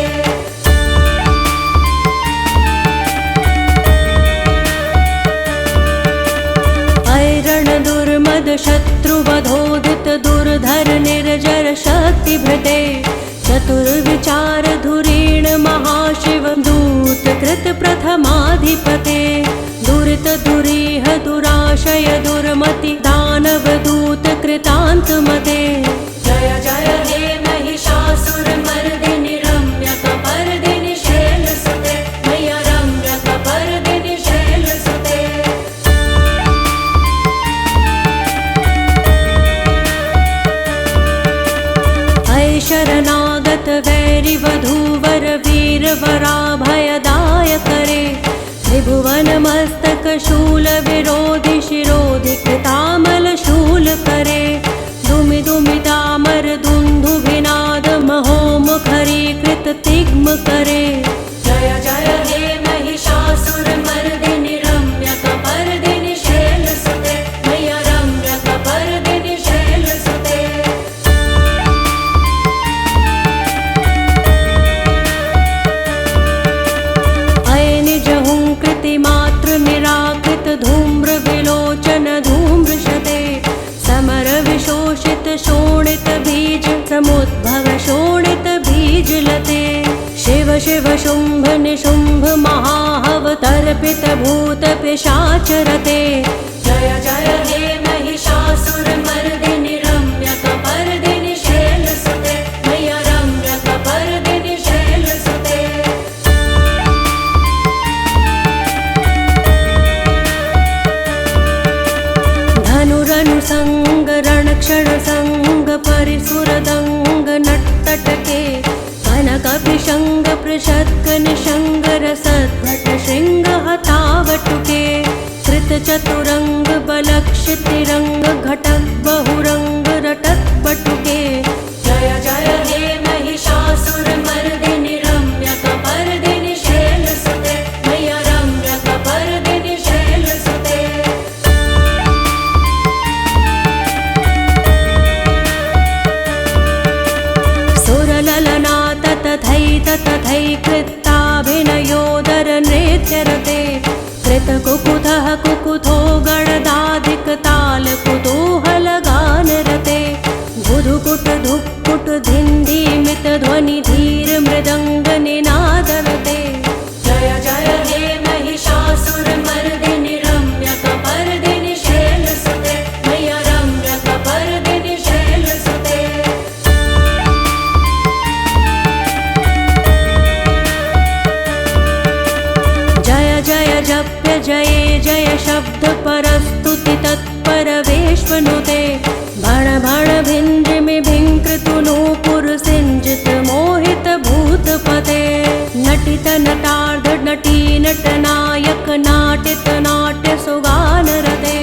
शत्रुवधोदित दुर्धर निर्जर शक्तिभृते चतुर्विचार धुरीण महाशिव दूत कृत प्रथमाधिपते दुरित दुरीह दुराशय दुर्मति दानव दूत कृतान्तमते जय जय हे महिषासुरमर्दिनि रम्यकपर्दिनि शैलसुते मैया रम्यकपर्दिनि शैलसुते शरणागत वैरि वधूवर वीर वराभयदाय करे त्रिभुवन मस्तक शूल विरोधि शिरोधि कृतामल शूल करे दुमि दुमि दामर दुन्दुभिनाद महोमुखरी कृत तिग्म करे जय जय हे महिषासुरमर्दिनि रम्यकपर्दिनि शैलसुते मैया रम्यकपर्दिनि शैलसुते मात्र निराकृत धूम्र विलोचन धूम्रशते समर विशोषित शोणित बीज समुद्भव शोणित बीज लते शिव शिव शुंभ निशुंभ महाहव तर्पित भूत पिशाचरते जय जय हे महिषासुरमर्दिनि रम्यकपर्दिनि शैलसुते मैया रम्यकपर्दिनि शैलसुते धनुरनुसंग रणक्षण संग परिसुरदंग नट्तटके कनकपिशंग पृषत्क निशंग रसद्भट शृंग हतावटुके कृत चतुरंग बलक्षितिरंग घटक बहुरंग रटक पटुके जय जय हे महिषासुरमर्दिनि रम्यकपर्दिनि शैलसुते मैया रम्यकपर्दिनि शैलसुते तथैकृत्ताभिनयोदर नृत्यरते कृतकुकुथः कुकुथो गणदाधिकताल कुतूहलगानरते धुधुकुट धुक्कुट धिन्धिमित ध्वनि धीर मृदङ्ग निनादरते महिषासुरमर्दिनि रम्यकपर्दिनि शैलसुते मैया रम्यकपर्दिनि शैलसुते। जय जय जप्य जये जय शब्द परस्तुति तत्पर वेश्वनुते भण भण भिञ्जिमि भिङ्कृतु नूपुर सिञ्जित मोहित भूतपते नटित नटार्ध नटी नटनायक नाटित नाट्य सुगानरते।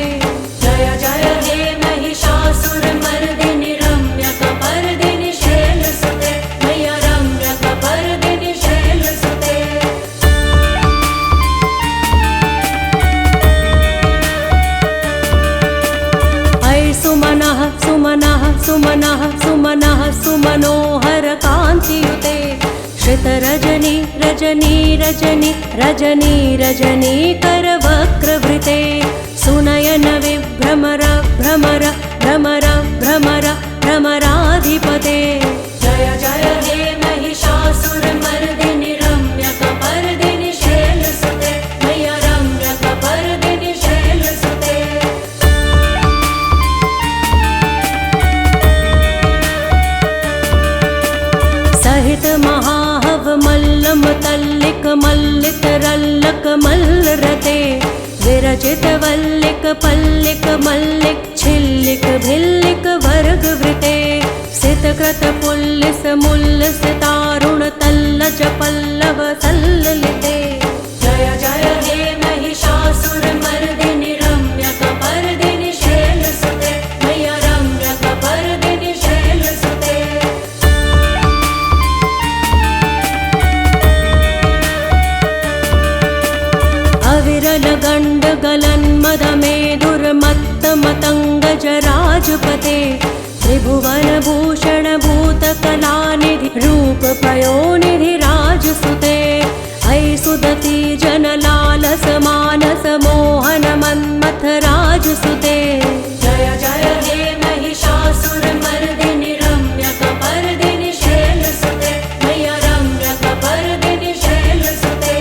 जय जय हे महिषासुरमर्दिनि रम्यकपर्दिनि शैलसुते मैया रम्यकपर्दिनि शैलसुते। सुमनः सुमनः सुमनः सुमनः सुमनोहर कान्तियुते श्रितरजनी रजनी रजनी रजनी रजनी करवक्रवृते सुनयन विभ्रमर भ्रमर भ्रमर भ्रमर भ्रमराधिपते। जय जय हे महिषासुरमर्दिनि रम्यकपर्दिनि शैलसुते मैया रम्यकपर्दिनि शैलसुते। सहित महाहव मल्लम तल्लिक मल्लित रल्लक मल्लरते विरचित वल्लिक पल्लिक मल्लिक छिल्लिक भिल्लिक वर्गवृते सितकृत पुल्लिस मुल्लिस तारुण तल्लज पल्लव सल्ललिते। जय जय हे महिषासुरमर्दिनि रम्यकपर्दिनि शैलसुते मैया रम्यकपर्दिनि शैलसुते। अविरल गण्ड गलन् मदमेधुर्मत्त मतङ्गजराजपते त्रिभुवन भूषण भूतकलानिधि रूप पयोनिधि राजसुते अयि सुदति जनलालस मानस मोहन मन्मथ राजसुते। जय जय हे महिषासुरमर्दिनि रम्यकपर्दिनि शैलसुते मैया रम्यकपर्दिनि शैलसुते।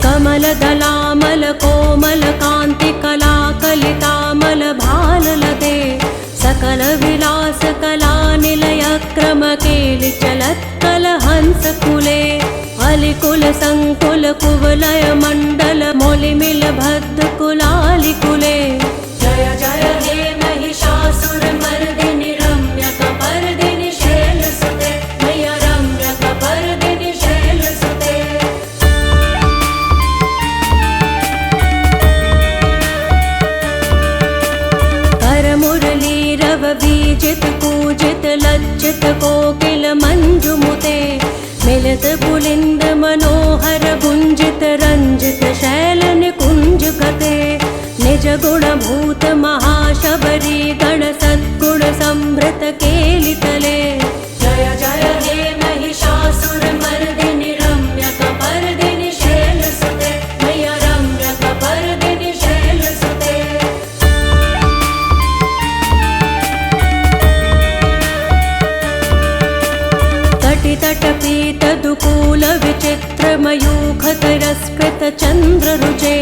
कमलदलामल कोमल कान्ति कलाकलितामल भाललते सकल विलास कला निलय क्रम केलि चलत्कल हंस कुले अलिकुल संकुल कुवलय मण्डल मौलिमिल भद्द कुलालिकुले। जय जय हे महिषासुरमर्दिनि रम्यकपर्दिनि शैलसुते मैया रम्यकपर्दिनि शैलसुते। करमुरलीरव बीजित कूजित लज्जित कोकिल मंजुमुते मिलित पुलिंद मनोहर गुंजित रंजित शैल निकुंज गते निज गुण भूत महाशबरी गण सद्गुण संभृत केलितले। जय जय हे महिषासुरमर्दिनि रम्यकपर्दिनि शैलसुते मैया रम्यकपर्दिनि शैलसुते। तटितटपीत दुकूल विचित्र मयूख तिरस्कृत चंद्र रुचे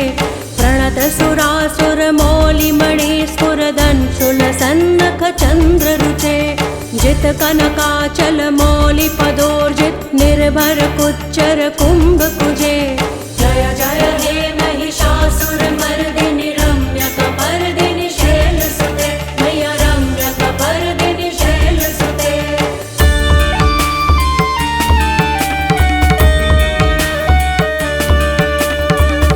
प्रणत सुरासुर मौलिमणि स्फुरदंशुल सन्नख चंद्र रुचे जित कनकाचल मौलि पदोर्जित निर्भर कुच्चर कुंभ कुजे। जय जय हे महिषासुरमर्दिनि रम्यकपर्दिनि शैलसुते मैया रम्यकपर्दिनि शैलसुते।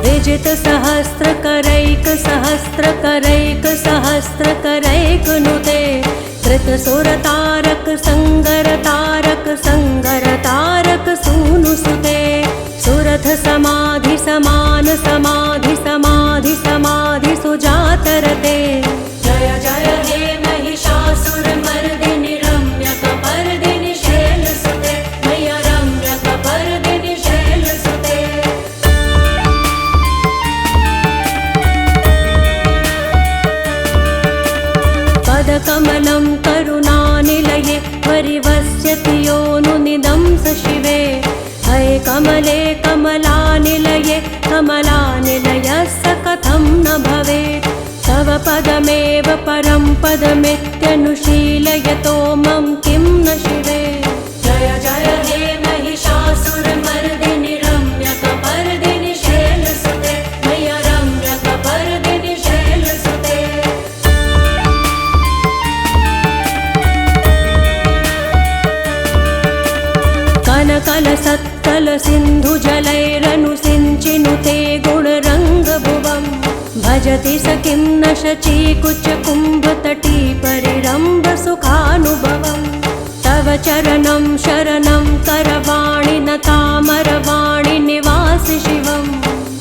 विजित सहस्र करैक सहस्र करैक सहस्र करैक नुते कृत सुर तारक संगर तारक संगर तारक सूनुसुते सुरथ समाधि समान समाधि समाधि समाधि सुजातरते। जय जय हे महिषासुरमर्दिनि रम्यकपर्दिनि शैलसुते मैया रम्यकपर्दिनि शैलसुते। पदकमलं करुणानिलये परिवस्यति योऽनु हंस शिवे हये कमले कमलानिलये कमलानिलयस्य कथं न भवेत् तव पदमेव परं पदमित्यनुशीलयतो मम किं न शिवे जय जय हे महिषासुरमर्दिनि रम्यकपर्दिनि शैलसुते मय्य रम्यकपर्दिनि शैलसुते कनकलसत्कलसिन्धुजलैरनुसिञ्चिनुते गुणरङ्गभुवम् भजति स किं न शचीकुचकुम्भतटी परिरम्भसुखानुभवम् तव चरणं शरणं करवाणि न तामरवाणि निवासि शिवम्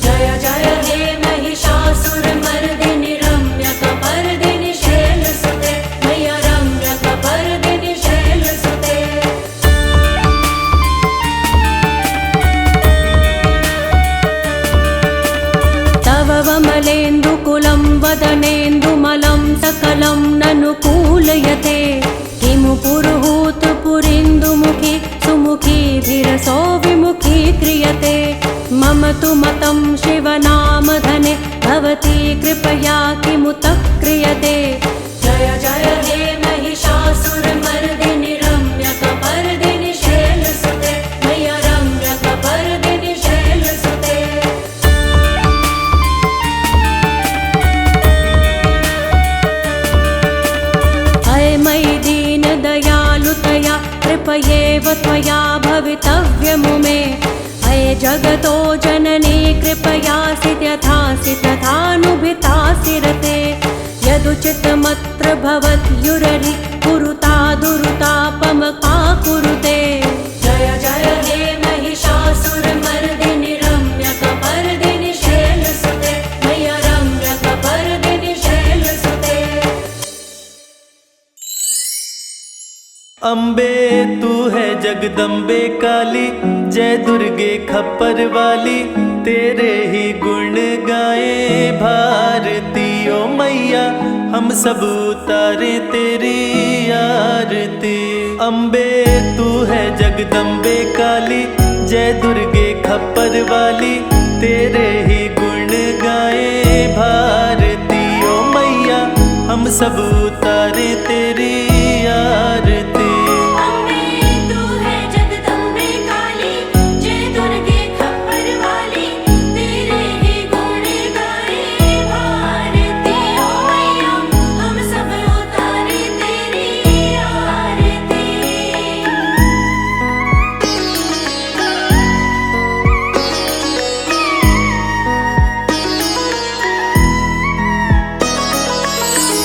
जय जय हे महिषासुरमर्दिनि रम्यकपर्दिनि शैलसुते मय्य रम्यकपर्दिनि शैलसुते तव वमलेन्दुकुलं वदनेन्दुमलं सकलं ननुकूलयते किमु पुरुहूतपुरीन्दुमुखी सुमुखीभिरसो विमुखी क्रियते मम तु मतं शिवनामधने भवती कृपया किमुतः क्रियते जय जय हे महिषासुरमर्दिनि रम्यकपर्दिनि शैलसुते मय्य रम्यकपर्दिनि शैलसुते हये मयि दीनदयालुतया कृपयेव त्वया भवितव्यमुमे हये जगतो जननी कृपयासि यथासि तथानुभितासि रते यदुचितमत्र भवत्युररि कुरुता दुरुतापमपा कुरुते जय जय हे महिषासुरमर्दिनि रम्यकपर्दिनि शैलसुते मय्य रम्यकपर्दिनि शैलसुते अम्बे तू है जगदम्बे काली जय दुर्गे खप्पर वाली तेरे ही गुण गाए भारती ओ मैया हम सब उतारे तेरी आरती अम्बे तू है जगदम्बे काली जय दुर्गे खप्पर वाली तेरे ही गुण गाए भारती ओ मैया हम सब उतारे तेरी आरती अम्बे तू है जगदम्बे काली जय दुर्गे खप्पर वाली तेरे ही गुण गाए भारती ओ मैया हम सब उतारे तेरी आरती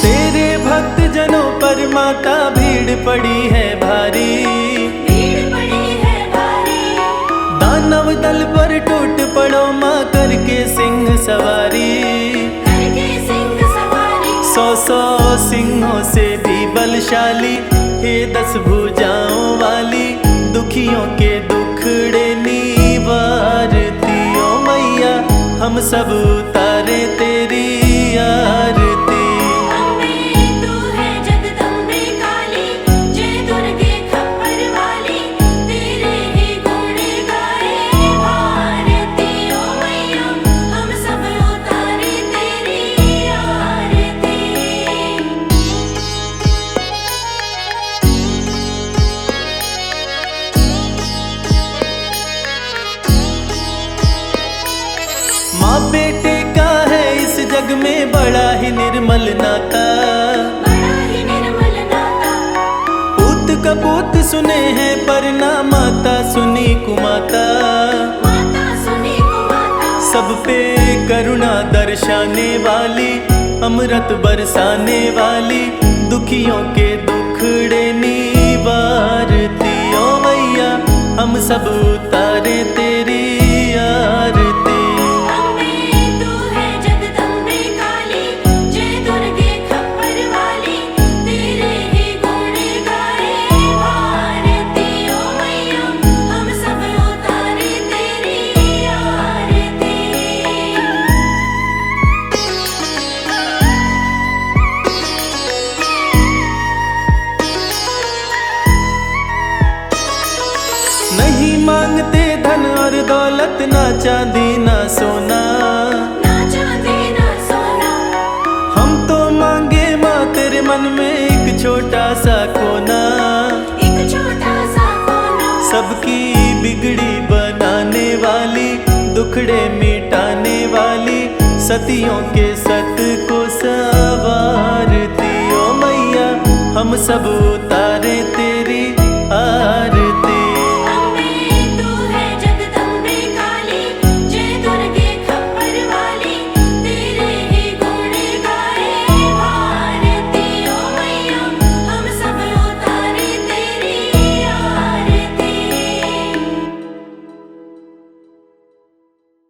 तेरे भक्त जनों पर माता भीड़ पड़ी है भारी भीड़ पड़ी है भारी दानव दल पर टूट पड़ो माँ करके सिंह सवारी करके सिंह सवारी 100 सिंहों से भी बलशाली हे 10 भुजाओं वाली दुखियों के दुखड़े निवारती ओ मैया हम सब उतारे तेरी आरती अम्बे तू है जगदम्बे काली जय दुर्गे खप्पर वाली तेरे ही गुण गाए भारती ओ मैया हम सब उतारे तेरी आरती माँ बेटे का है इस जग में बड़ा ही निर्मल नाता बड़ा ही निर्मल नाता पूत कपूत सुने हैं पर ना माता सुनी कुमाता माता सुनी कुमाता सब पे करुणा दर्शाने वाली अमृत बरसाने वाली दुखियों के दुखड़े निवारती ओ मैया हम सब उतारे तेरी आरती अम्बे तू है जगदम्बे काली जय दुर्गे खप्पर वाली तेरे ही गुण गाए भारती ओ मैया हम सब उतारे तेरी आरती दौलत ना चांदी ना सोना, ना चांदी ना सोना। हम तो मांगे माँ तेरे मन में एक छोटा सा कोना, एक छोटा सा कोना। सबकी बिगड़ी बनाने वाली, दुखड़े मिटाने वाली, सतियों के सत को सवारती। ओ मैया हम सब उतारे तेरी